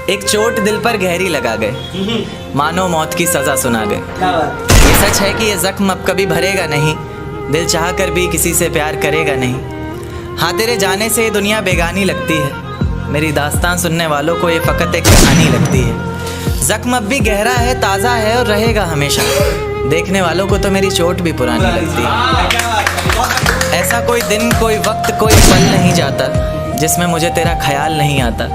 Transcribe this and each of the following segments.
एक चोट दिल पर गहरी लगा गए, मानो मौत की सजा सुना गए। ये सच है कि ये जख्म अब कभी भरेगा नहीं, दिल चाह कर भी किसी से प्यार करेगा नहीं। हाँ, तेरे जाने से ये दुनिया बेगानी लगती है, मेरी दास्तान सुनने वालों को ये फ़कत एक कहानी लगती है। जख्म अब भी गहरा है, ताज़ा है और रहेगा हमेशा, देखने वालों को तो मेरी चोट भी पुरानी लगती है। ऐसा कोई दिन, कोई वक्त, कोई पल नहीं जाता जिसमें मुझे तेरा ख्याल नहीं आता।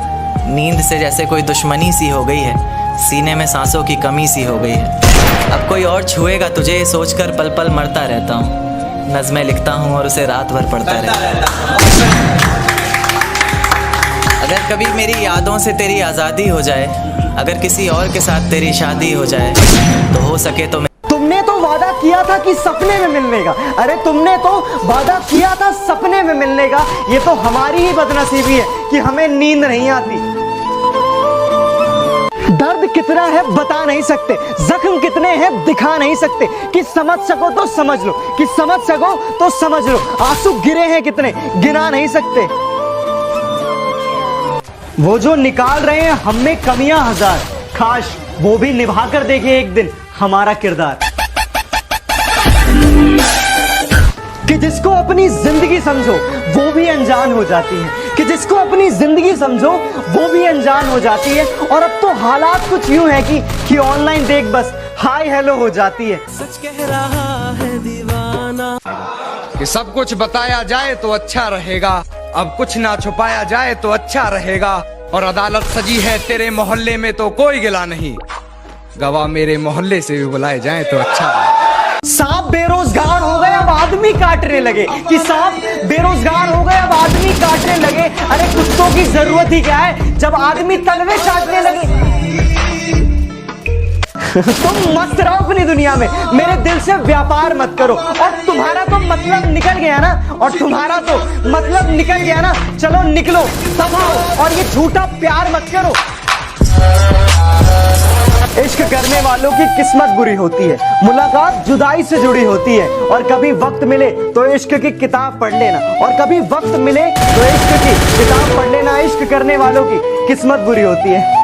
नींद से जैसे कोई दुश्मनी सी हो गई है, सीने में सांसों की कमी सी हो गई है। अब कोई और छुएगा तुझे ये सोचकर पल पल मरता रहता हूँ। नज़्में लिखता हूँ और उसे रात भर पढ़ता रहता हूँ। अगर कभी मेरी यादों से तेरी आज़ादी हो जाए, अगर किसी और के साथ तेरी शादी हो जाए, तो हो सके तो तुमने तो वादा किया था कि सपने में मिलने का। अरे तुमने तो वादा किया था सपने में मिलने का। ये तो हमारी ही बदनसीबी है कि हमें नींद नहीं आती। दर्द कितना है बता नहीं सकते, जख्म कितने हैं दिखा नहीं सकते। कि समझ सको तो समझ लो, कि समझ सको तो समझ लो। आंसू गिरे हैं कितने गिना नहीं सकते। वो जो निकाल रहे हैं हम में कमियां हजार, काश वो भी निभा कर देखे एक दिन हमारा किरदार। कि जिसको अपनी जिंदगी समझो वो भी अनजान हो जाती है, कि जिसको अपनी जिंदगी समझो वो भी अनजान हो जाती है। और अब तो हालात कुछ यूं है कि ऑनलाइन देख बस हाय हेलो हो जाती है। सच कह रहा है दीवाना कि सब कुछ बताया जाए तो अच्छा रहेगा, अब कुछ ना छुपाया जाए तो अच्छा रहेगा। और अदालत सजी है तेरे मोहल्ले में तो कोई गिला नहीं, गवाह मेरे मोहल्ले से भी बुलाए जाएं तो अच्छा है। सांप बेरोजगार हो गए अब आदमी काटने लगे, कि सांप बेरोजगार हो गए अब आदमी काटने लगे। अरे कुत्तों की जरूरत ही क्या है जब आदमी तलवे चाटने लगे। तुम मस्त रहो अपनी दुनिया में, मेरे दिल से व्यापार मत करो। और तुम्हारा तो मतलब निकल गया ना, और तुम्हारा तो मतलब निकल गया ना। चलो निकलो तब आओ, और ये झूठा प्यार मत करो। इश्क करने वालों की किस्मत बुरी होती है, मुलाकात जुदाई से जुड़ी होती है। और कभी वक्त मिले तो इश्क की किताब पढ़ लेना, और कभी वक्त मिले तो इश्क की किताब पढ़ लेना। इश्क करने वालों की किस्मत बुरी होती है।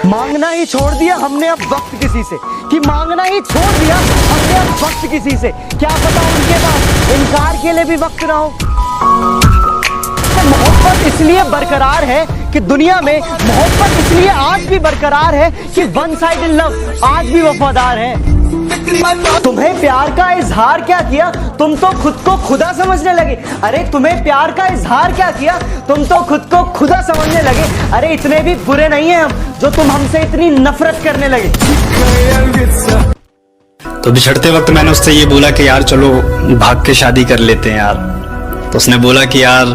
मांगना ही छोड़ दिया हमने अब वक्त किसी से, कि मांगना ही छोड़ दिया हमने अब वक्त किसी से। क्या पता उनके पास इनकार के लिए भी वक्त ना हो। मोहब्बत इसलिए बरकरार है कि दुनिया में, मोहब्बत इसलिए आज भी बरकरार है कि वन साइडेड लव आज भी वफादार है। तुम्हें प्यार का इजहार क्या किया, तुम तो खुद को खुदा समझने लगे। अरे तुम्हें प्यार का इजहार क्या किया, तुम तो खुद को खुदा समझने लगे। अरे इतने भी बुरे नहीं हैं हम जो तुम हमसे इतनी नफरत करने लगे। तो बिछड़ते वक्त मैंने उससे ये बोला कि यार चलो भाग के शादी कर लेते हैं यार। तो उसने बोला कि यार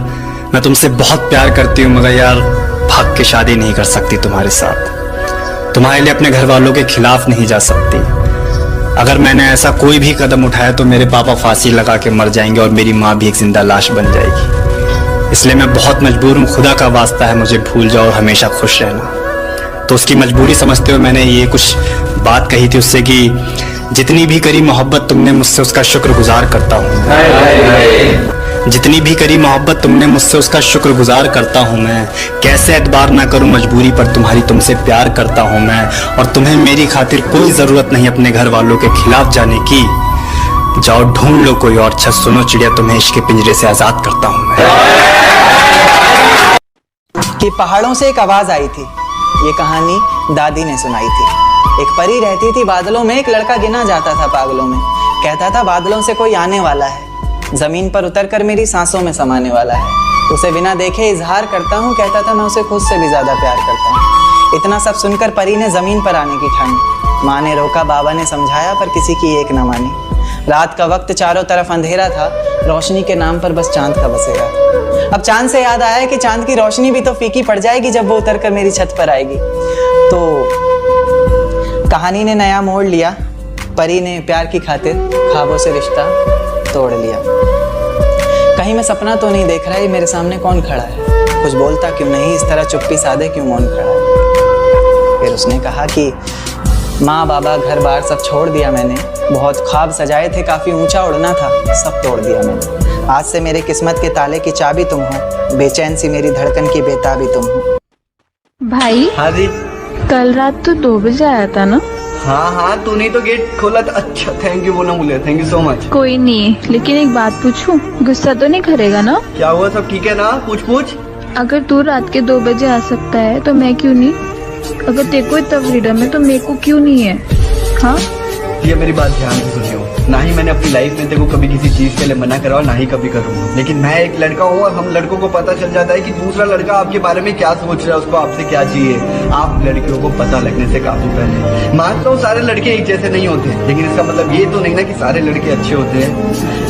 मैं तुमसे बहुत प्यार करती हूँ, मगर यार भाग के शादी नहीं कर सकती तुम्हारे साथ, तुम्हारे लिए अपने घर वालों के खिलाफ नहीं जा सकती। अगर मैंने ऐसा कोई भी कदम उठाया तो मेरे पापा फांसी लगा के मर जाएंगे और मेरी माँ भी एक जिंदा लाश बन जाएगी। इसलिए मैं बहुत मजबूर हूँ, खुदा का वास्ता है मुझे भूल जाओ और हमेशा खुश रहना। तो उसकी मजबूरी समझते हुए मैंने ये कुछ बात कही थी उससे कि जितनी भी करी मोहब्बत तुमने मुझसे उसका शुक्रगुजार करता हूँ। जितनी भी करी मोहब्बत तुमने मुझसे उसका शुक्रगुजार करता हूँ मैं। कैसे एतबार ना करूँ मजबूरी पर तुम्हारी, तुमसे प्यार करता हूँ मैं। और तुम्हें मेरी खातिर कोई ज़रूरत नहीं अपने घर वालों के खिलाफ जाने की। जाओ ढूंढ लो कोई और छत, सुनो चिड़िया तुम्हें इश्क के पिंजरे से आज़ाद करता हूँ मैं। कि पहाड़ों से एक आवाज़ आई थी, ये कहानी दादी ने सुनाई थी। एक परी रहती थी बादलों में, एक लड़का गिना जाता था पागलों में। कहता था बादलों से कोई आने वाला है, जमीन पर उतरकर मेरी सांसों में समाने वाला है। उसे बिना देखे इजहार करता हूँ, कहता था मैं उसे खुद से भी ज्यादा प्यार करता हूँ। इतना सब सुनकर परी ने जमीन पर आने की ठानी। माँ ने रोका, बाबा ने समझाया, पर किसी की एक न मानी। रात का वक्त चारों तरफ अंधेरा था, रोशनी के नाम पर बस चांद का बसेरा। अब चांद से याद आया कि चांद की रोशनी भी तो फीकी पड़ जाएगी जब वो उतरकर मेरी छत पर आएगी। तो कहानी ने नया मोड़ लिया, परी ने प्यार की खातिर ख्वाबों से रिश्ता तोड़ लिया। कहीं मैं सपना तो नहीं देख रहा, ये मेरे सामने कौन खड़ा है, कुछ बोलता क्यों नहीं, इस तरह चुप्पी साधे क्यों मौन खड़ा है। फिर उसने कहा कि माँ बाबा घर बार सब छोड़ दिया मैंने, बहुत ख्वाब सजाए थे, काफी ऊंचा उड़ना था, सब तोड़ दिया मैंने। आज से मेरे किस्मत के ताले की चाबी तुम हो, बेचैन सी मेरी धड़कन की बेताबी तुम हो। भाई हाँ जी। कल रात तो 2 बजे आया था ना? हाँ तूने ही तो गेट खोला था। अच्छा थैंक यू बोलना भूले, थैंक यू सो मच। कोई नहीं, लेकिन एक बात पूछूं, गुस्सा तो नहीं करेगा ना? क्या हुआ, सब ठीक है ना? पूछ। अगर तू रात के 2 बजे आ सकता है तो मैं क्यों नहीं? अगर तेरे को इतना फ्रीडम है तो मेरे को क्यों नहीं है? हाँ ये मेरी बात ध्यान से सुनियो, ना ही मैंने अपनी लाइफ में देखो कभी किसी चीज के लिए मना करा और ना ही कभी करूंगा, लेकिन मैं एक लड़का हूँ और हम लड़कों को पता चल जाता है कि दूसरा लड़का आपके बारे में क्या सोच रहा है, उसको आपसे क्या चाहिए। आप लड़कियों को पता लगने से काफी पहले। मानता हूँ सारे लड़के एक जैसे नहीं होते, लेकिन इसका मतलब ये तो नहीं ना कि सारे लड़के अच्छे होते हैं।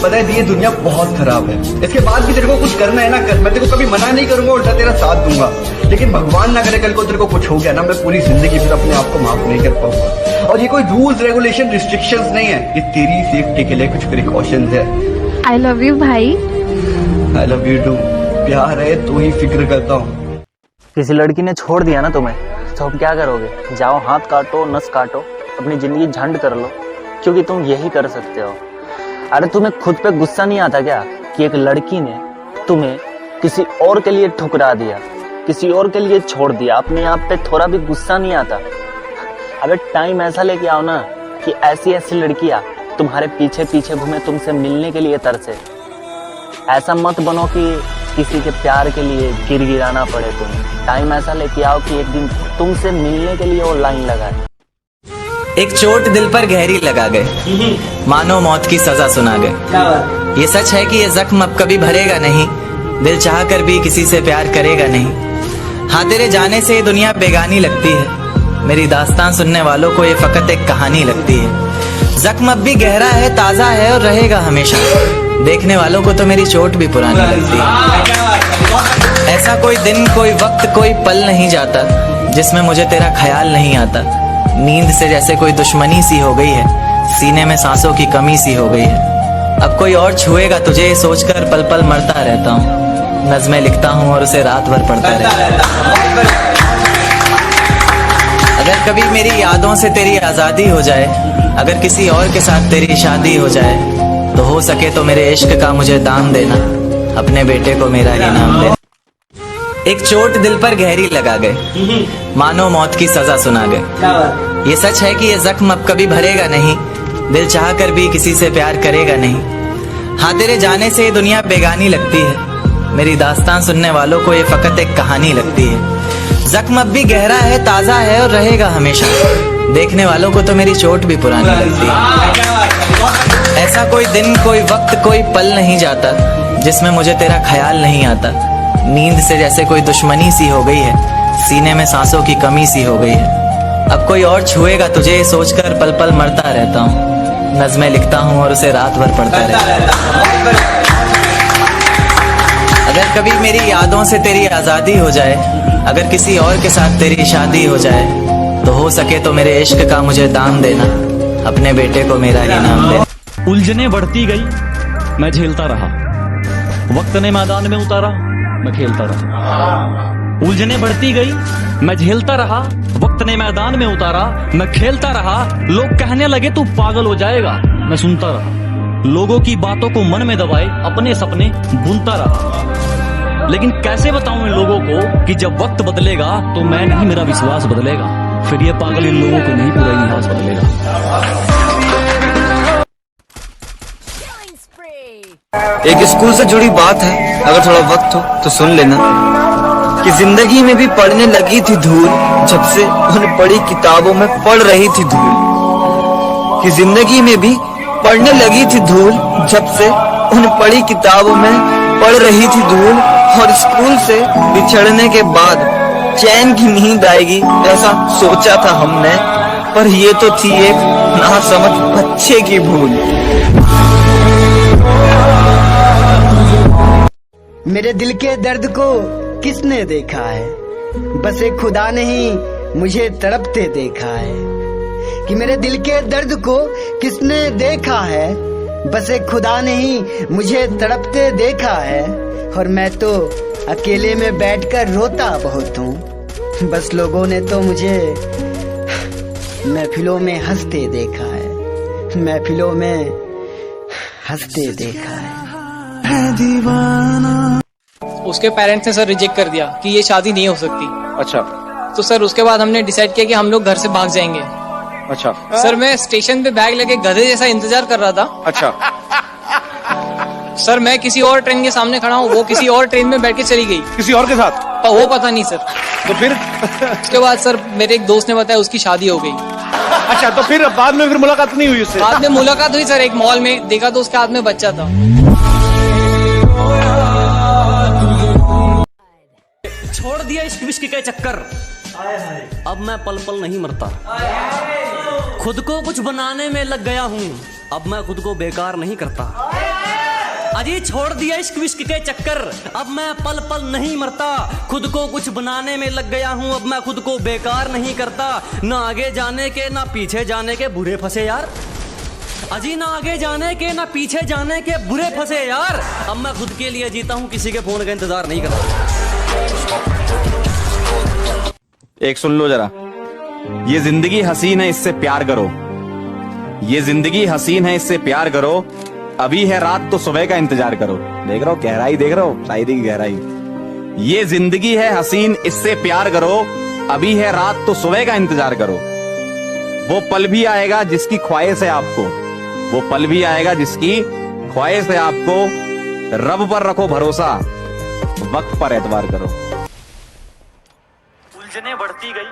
पता है ये दुनिया बहुत खराब है, इसके बाद भी तेरे को कुछ करना है ना कर, मैं तेरे को कभी मना नहीं करूंगा, उल्टा तेरा साथ दूंगा। लेकिन भगवान ना करे कल को तेरे को कुछ हो गया ना, मैं पूरी जिंदगी फिर अपने आप को माफ नहीं कर पाऊंगा। और ये कोई रूल्स रेगुलेशन रिस्ट्रिक्शंस नहीं है, ये तेरी सेफ्टी के लिए कुछ प्रिकॉशंस है। आई लव यू भाई। I love you too. प्यार है तो ही फिक्र करता हूँ। किसी लड़की ने छोड़ दिया ना तुम्हें, तो अब क्या करोगे? जाओ हाथ काटो, नस काटो, अपनी जिंदगी झंड कर लो, क्योंकि तुम यही कर सकते हो। अरे तुम्हें खुद पे गुस्सा नहीं आता क्या कि एक लड़की ने तुम्हें किसी और के लिए ठुकरा दिया, किसी और के लिए छोड़ दिया? अपने आप पे थोड़ा भी गुस्सा नहीं आता? अबे टाइम ऐसा लेके आओ ना कि ऐसी ऐसी लड़कियां तुम्हारे पीछे पीछे घूमे, तुमसे मिलने के लिए तरसे। ऐसा मत बनो कि किसी के प्यार के लिए गिड़गिड़ाना पड़े तुम्हें। टाइम ऐसा लेके आओ कि एक दिन तुमसे मिलने के लिए वो लाइन लगाए। एक चोट दिल पर गहरी लगा गए, मानो मौत की सजा सुना गए। ये सच है कि ये जख्म अब कभी भरेगा नहीं, दिल चाह कर भी किसी से प्यार करेगा नहीं। हाँ तेरे जाने से ये दुनिया बेगानी लगती है, मेरी दास्तान सुनने वालों को ये फकत एक कहानी लगती है। जख्म अब भी गहरा है, ताजा है और रहेगा हमेशा, देखने वालों को तो मेरी चोट भी पुरानी लगती है। ऐसा कोई दिन, कोई वक्त, कोई पल नहीं जाता जिसमें मुझे तेरा ख्याल नहीं आता। नींद से जैसे कोई दुश्मनी सी हो गई है, सीने में सांसों की कमी सी हो गई है। अब कोई और छुएगा तुझे सोचकर पल पल मरता रहता हूँ, नज़्में लिखता हूँ और उसे रात भर पढ़ता रहता हूँ। अगर कभी मेरी यादों से तेरी आज़ादी हो जाए, अगर किसी और के साथ तेरी शादी हो जाए, तो हो सके तो मेरे इश्क का मुझे दाम देना, अपने बेटे को मेरा ही नाम देना। एक चोट दिल पर गहरी लगा गए, मानो मौत की सजा सुना गए। ये सच है कि ये जख्म अब कभी भरेगा नहीं, दिल चाह कर भी किसी से प्यार करेगा नहीं। हाँ तेरे जाने से ये दुनिया बेगानी लगती है, मेरी दास्तान सुनने वालों को ये फकत एक कहानी लगती है। जख्म अब भी गहरा है, ताजा है और रहेगा हमेशा, देखने वालों को तो मेरी चोट भी पुरानी लगती है। ऐसा कोई दिन, कोई वक्त, कोई पल नहीं जाता जिसमें मुझे तेरा ख्याल नहीं आता। नींद से जैसे कोई दुश्मनी सी हो गई है, सीने में सांसों की कमी सी हो गई है। अब कोई और छुएगा तुझे सोचकर पल पल मरता रहता हूँ, नज़्में लिखता हूँ और उसे रात भर पढ़ता रहता हूँ। अगर कभी मेरी यादों से तेरी आज़ादी हो जाए, अगर किसी और के साथ तेरी शादी हो जाए, तो हो सके तो मेरे इश्क का मुझे दाम देना, अपने बेटे को मेरा ही नाम देना। उलझने बढ़ती गई, मैं झेलता रहा, वक्त ने मैदान में उतारा, मैं खेलता रहा। उलझने बढ़ती गई, मैं झेलता रहा, वक्त ने मैदान में उतारा, मैं खेलता रहा। लोग कहने लगे तू पागल हो जाएगा, मैं सुनता रहा। लोगों की बातों को मन में दबाए अपने सपने बुनता रहा। लेकिन कैसे बताऊं इन लोगों को कि जब वक्त बदलेगा तो मैं नहीं, मेरा विश्वास बदलेगा। फिर ये पागल इन लोगों को नहीं, पूरा इतिहास बदलेगा। एक स्कूल से जुड़ी बात है, अगर थोड़ा वक्त हो तो सुन लेना। कि जिंदगी में भी पढ़ने लगी थी धूल, जब से उन्हें पढ़ी किताबों में पढ़ रही थी धूल। कि जिंदगी में भी पढ़ने लगी थी धूल, जब से उन्हें पढ़ी किताबों में पढ़ रही थी धूल। और स्कूल से बिछड़ने के बाद चैन की नींद आएगी ऐसा सोचा था हमने, पर ये तो थी एक नासमझ बच्चे की भूल। मेरे दिल के दर्द को किसने देखा है, बस एक खुदा ने ही मुझे तड़पते देखा है। कि मेरे दिल के दर्द को किसने देखा है, बस एक खुदा ने ही मुझे तड़पते देखा है। और मैं तो अकेले में बैठकर रोता बहुत हूँ, बस लोगों ने तो मुझे महफिलों में हंसते देखा है, महफिलों में हंसते देखा है। है दीवाना। उसके पेरेंट्स ने सर रिजेक्ट कर दिया कि ये शादी नहीं हो सकती। अच्छा। तो सर उसके बाद हमने डिसाइड किया कि हम लोग घर से भाग जाएंगे। अच्छा। सर मैं स्टेशन पे बैग लेके गधे जैसा इंतजार कर रहा था। अच्छा। सर मैं किसी और ट्रेन के सामने खड़ा हूँ, वो किसी और ट्रेन में बैठ के चली गई किसी और के साथ। वो पता नहीं सर। तो फिर उसके बाद सर मेरे एक दोस्त ने बताया उसकी शादी हो गई। अच्छा, तो फिर बाद में फिर मुलाकात नहीं हुई उससे? बाद में मुलाकात हुई सर, एक मॉल में देखा तो उसके हाथ में बच्चा था। छोड़ दिया इश्क विश्क के चक्कर, अब मैं पल पल नहीं मरता। खुद को कुछ बनाने में लग गया हूँ, अब मैं खुद को बेकार नहीं करता। अजी छोड़ दिया इश्क विश्क के चक्कर, अब मैं पल पल नहीं मरता। खुद को कुछ बनाने में लग गया हूँ, अब मैं खुद को बेकार नहीं करता। ना आगे जाने के ना पीछे जाने के बुरे फंसे यार। अजी ना आगे जाने के ना पीछे जाने के बुरे फंसे यार। अब मैं खुद के लिए जीता हूँ, किसी के फोन का इंतजार नहीं करता। एक सुन लो जरा, ये जिंदगी हसीन है इससे प्यार करो। ये जिंदगी हसीन है इससे प्यार करो। अभी है रात तो सुबह का इंतजार करो। देख रहे हो गहराई, देख रहे हो शायरी की गहराई। ये जिंदगी है हसीन इससे प्यार करो। अभी है रात तो सुबह का इंतजार करो। वो पल भी आएगा जिसकी ख्वाहिश है आपको। वो पल भी आएगा जिसकी ख्वाहिश है आपको। रब पर रखो भरोसा, वक्त पर एतबार करो। उलझने बढ़ती गई,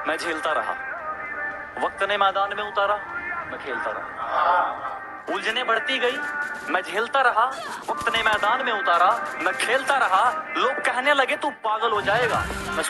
मैं झेलता रहा। वक्त ने मैदान में उतारा, मैं खेलता रहा। उलझने बढ़ती गई, मैं झेलता रहा। वक्त ने मैदान में उतारा, मैं खेलता रहा। लोग कहने लगे तू पागल हो जाएगा, मैं